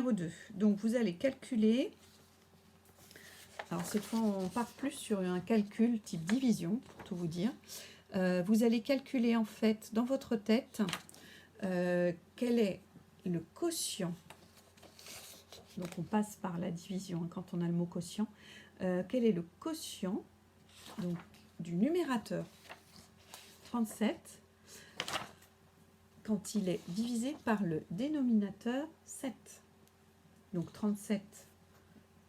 numéro 2. Donc, vous allez calculer. Alors, cette fois, on part plus sur un calcul type division, pour tout vous dire. Vous allez calculer, en fait, dans votre tête, quel est le quotient. Donc, on passe par la division, hein, quand on a le mot quotient. Quel est le quotient donc, du numérateur 37 quand il est divisé par le dénominateur 7. Donc 37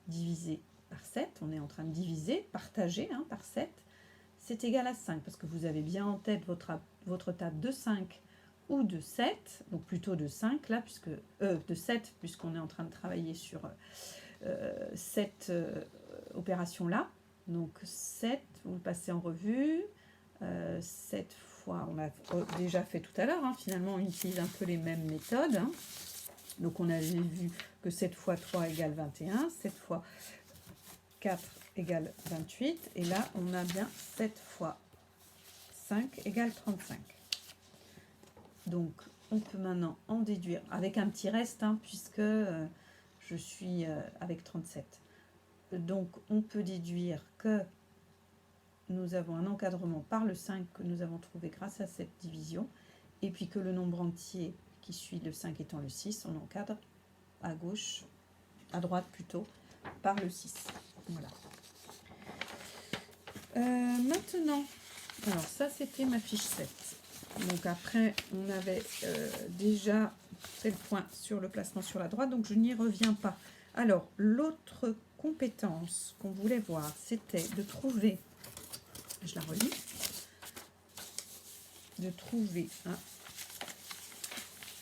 divisé par 7, on est en train de diviser, partager hein, par 7, c'est égal à 5, parce que vous avez bien en tête votre table de 5 ou de 7, donc plutôt de 5 là, de 7, puisqu'on est en train de travailler sur cette opération là. Donc 7, vous le passez en revue, 7 fois, on l'a déjà fait tout à l'heure, hein, finalement on utilise un peu les mêmes méthodes. Hein. Donc on avait vu que 7 fois 3 égale 21, 7 fois 4 égale 28, et là on a bien 7 fois 5 égale 35. Donc on peut maintenant en déduire, avec un petit reste, hein, puisque je suis avec 37. Donc on peut déduire que nous avons un encadrement par le 5 que nous avons trouvé grâce à cette division, et puis que le nombre entier qui suit le 5 étant le 6, on encadre à gauche, à droite plutôt, par le 6. Voilà. Maintenant, alors ça c'était ma fiche 7. Donc après, on avait déjà fait le point sur le placement sur la droite, donc je n'y reviens pas. Alors, l'autre compétence qu'on voulait voir, c'était de trouver, je la relis, de trouver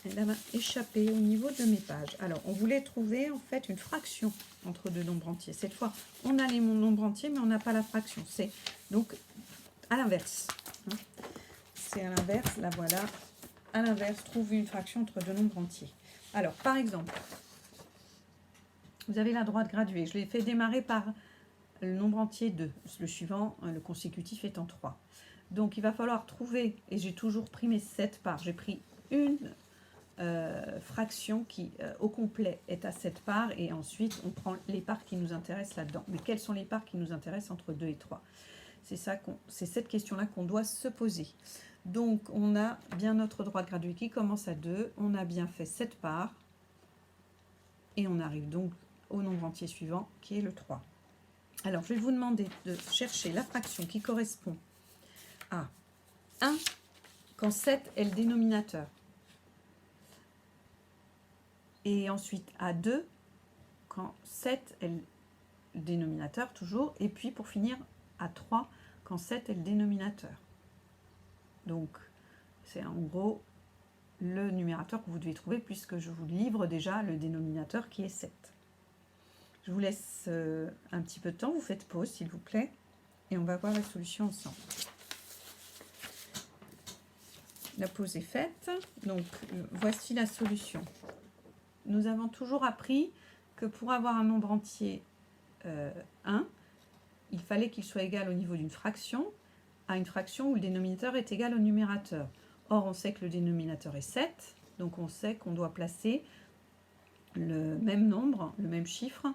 elle m'a échappé au niveau de mes pages. Alors, on voulait trouver en fait une fraction entre deux nombres entiers. Cette fois, on a les nombres entiers, mais on n'a pas la fraction. C'est donc à l'inverse. Hein. C'est à l'inverse, la voilà. À l'inverse, trouver une fraction entre deux nombres entiers. Alors, par exemple, vous avez la droite graduée. Je l'ai fait démarrer par le nombre entier 2. Le suivant, le consécutif étant 3. Donc, il va falloir trouver, et j'ai toujours pris mes 7 parts. J'ai pris une fraction qui au complet est à 7 parts, et ensuite on prend les parts qui nous intéressent là-dedans. Mais quelles sont les parts qui nous intéressent entre 2 et 3? C'est cette question-là qu'on doit se poser. Donc on a bien notre droite graduée qui commence à 2, on a bien fait 7 parts, et on arrive donc au nombre entier suivant qui est le 3. Alors je vais vous demander de chercher la fraction qui correspond à 1 quand 7 est le dénominateur. Et ensuite à 2, quand 7 est le dénominateur, toujours. Et puis pour finir, à 3, quand 7 est le dénominateur. Donc, c'est en gros le numérateur que vous devez trouver, puisque je vous livre déjà le dénominateur qui est 7. Je vous laisse un petit peu de temps, vous faites pause s'il vous plaît, et on va voir la solution ensemble. La pause est faite, donc voici la solution. Nous avons toujours appris que pour avoir un nombre entier 1, il fallait qu'il soit égal au niveau d'une fraction, à une fraction où le dénominateur est égal au numérateur. Or, on sait que le dénominateur est 7, donc on sait qu'on doit placer le même nombre, le même chiffre,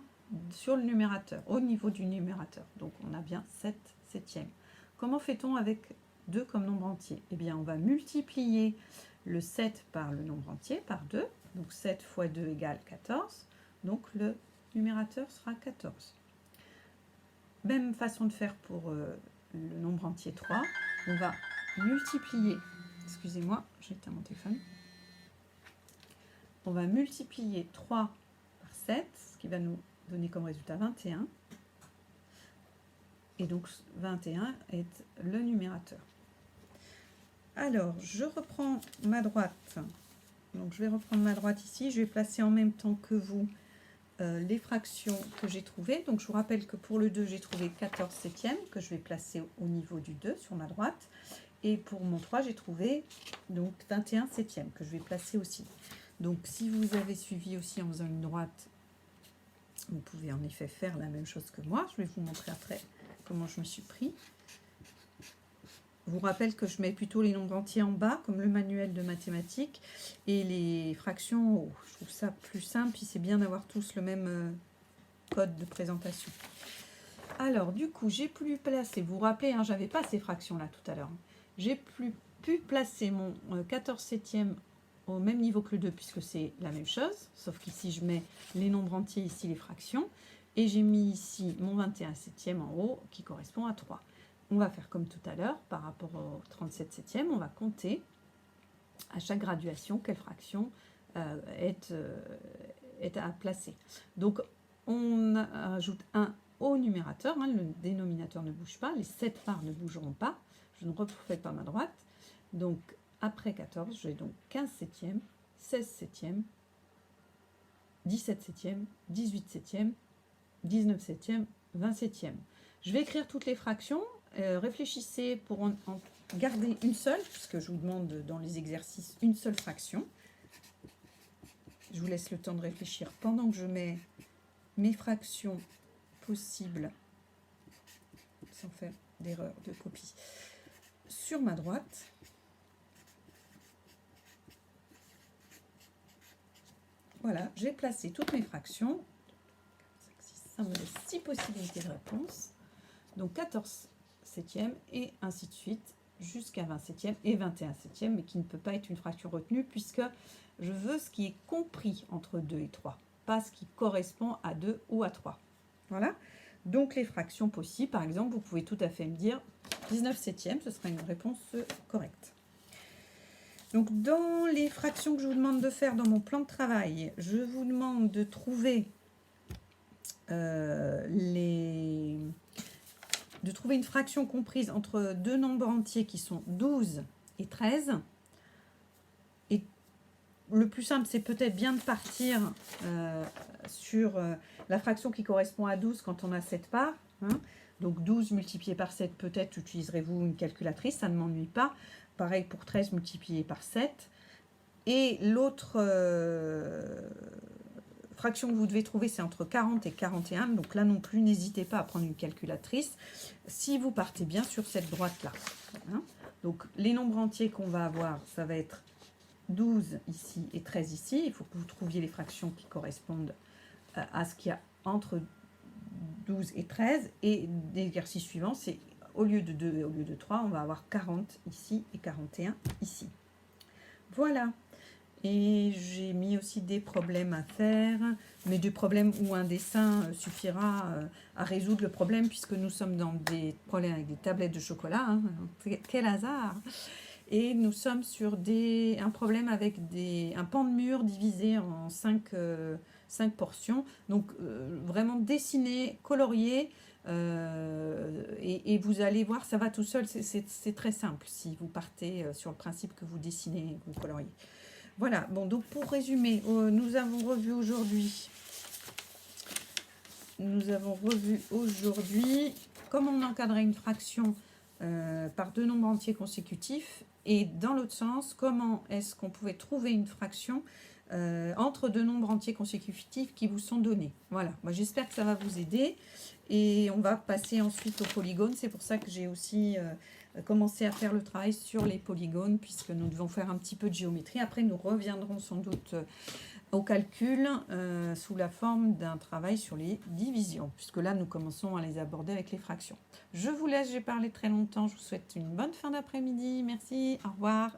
sur le numérateur, au niveau du numérateur. Donc, on a bien 7 septièmes. Comment fait-on avec 2 comme nombre entier? Eh bien, on va multiplier le 7 par le nombre entier, par 2. Donc 7 fois 2 égale 14. Donc le numérateur sera 14. Même façon de faire pour le nombre entier 3. On va multiplier, excusez-moi, j'ai éteint mon téléphone. On va multiplier 3 par 7, ce qui va nous donner comme résultat 21. Et donc 21 est le numérateur. Alors, je reprends ma droite. Donc, je vais reprendre ma droite ici. Je vais placer en même temps que vous les fractions que j'ai trouvées. Donc, je vous rappelle que pour le 2, j'ai trouvé 14 septièmes que je vais placer au niveau du 2 sur ma droite. Et pour mon 3, j'ai trouvé donc 21 septièmes que je vais placer aussi. Donc, si vous avez suivi aussi en faisant une droite, vous pouvez en effet faire la même chose que moi. Je vais vous montrer après comment je me suis pris. vous rappelle que je mets plutôt les nombres entiers en bas, comme le manuel de mathématiques, et les fractions en haut. Je trouve ça plus simple, puis c'est bien d'avoir tous le même code de présentation. Alors, du coup, j'ai pu placer, vous vous rappelez, hein, j'avais pas ces fractions-là tout à l'heure. J'ai pu placer mon 14 septième au même niveau que le 2, puisque c'est la même chose, sauf qu'ici, je mets les nombres entiers, ici les fractions, et j'ai mis ici mon 21 septième en haut, qui correspond à 3. On va faire comme tout à l'heure, par rapport au 37 septième, on va compter à chaque graduation quelle fraction est à placer. Donc, on ajoute 1 au numérateur, hein, le dénominateur ne bouge pas, les 7 parts ne bougeront pas, je ne refais pas ma droite. Donc, après 14, j'ai donc 15 septièmes, 16 septièmes, 17 septièmes, 18 septièmes, 19 septièmes, 20 septièmes. Je vais écrire toutes les fractions. Réfléchissez pour en garder une seule, puisque je vous demande dans les exercices une seule fraction. Je vous laisse le temps de réfléchir pendant que je mets mes fractions possibles, sans faire d'erreur de copie, sur ma droite. Voilà, j'ai placé toutes mes fractions. Ça me laisse 6 possibilités de réponse. Donc 14 septième et ainsi de suite jusqu'à 20 septième et 21 septième, mais qui ne peut pas être une fraction retenue puisque je veux ce qui est compris entre 2 et 3, pas ce qui correspond à 2 ou à 3. Voilà, donc les fractions possibles, par exemple, vous pouvez tout à fait me dire 19 septième, ce sera une réponse correcte. Donc dans les fractions que je vous demande de faire dans mon plan de travail, je vous demande de trouver une fraction comprise entre deux nombres entiers qui sont 12 et 13. Et le plus simple, c'est peut-être bien de partir sur la fraction qui correspond à 12 quand on a 7 parts. Hein. Donc 12 multiplié par 7, peut-être utiliserez-vous une calculatrice, ça ne m'ennuie pas. Pareil pour 13 multiplié par 7. Et l'autre fraction que vous devez trouver, c'est entre 40 et 41. Donc là non plus, n'hésitez pas à prendre une calculatrice si vous partez bien sur cette droite-là. Hein. Donc les nombres entiers qu'on va avoir, ça va être 12 ici et 13 ici. Il faut que vous trouviez les fractions qui correspondent à ce qu'il y a entre 12 et 13. Et l'exercice suivant, c'est au lieu de 2 et au lieu de 3, on va avoir 40 ici et 41 ici. Voilà. Et j'ai mis aussi des problèmes à faire, mais des problèmes où un dessin suffira à résoudre le problème, puisque nous sommes dans des problèmes avec des tablettes de chocolat. Hein. Quel hasard! Et nous sommes sur un problème avec un pan de mur divisé en 5 portions. Donc vraiment dessiner, colorier, et vous allez voir, ça va tout seul, c'est très simple si vous partez sur le principe que vous dessinez, que vous coloriez. Voilà, bon, donc pour résumer, nous avons revu aujourd'hui comment on encadrait une fraction par deux nombres entiers consécutifs, et dans l'autre sens, comment est-ce qu'on pouvait trouver une fraction entre deux nombres entiers consécutifs qui vous sont donnés. Voilà, moi j'espère que ça va vous aider, et on va passer ensuite aux polygones. C'est pour ça que j'ai aussi commencé à faire le travail sur les polygones, puisque nous devons faire un petit peu de géométrie. Après, nous reviendrons sans doute au calcul sous la forme d'un travail sur les divisions, puisque là, nous commençons à les aborder avec les fractions. Je vous laisse, j'ai parlé très longtemps. Je vous souhaite une bonne fin d'après-midi. Merci, au revoir.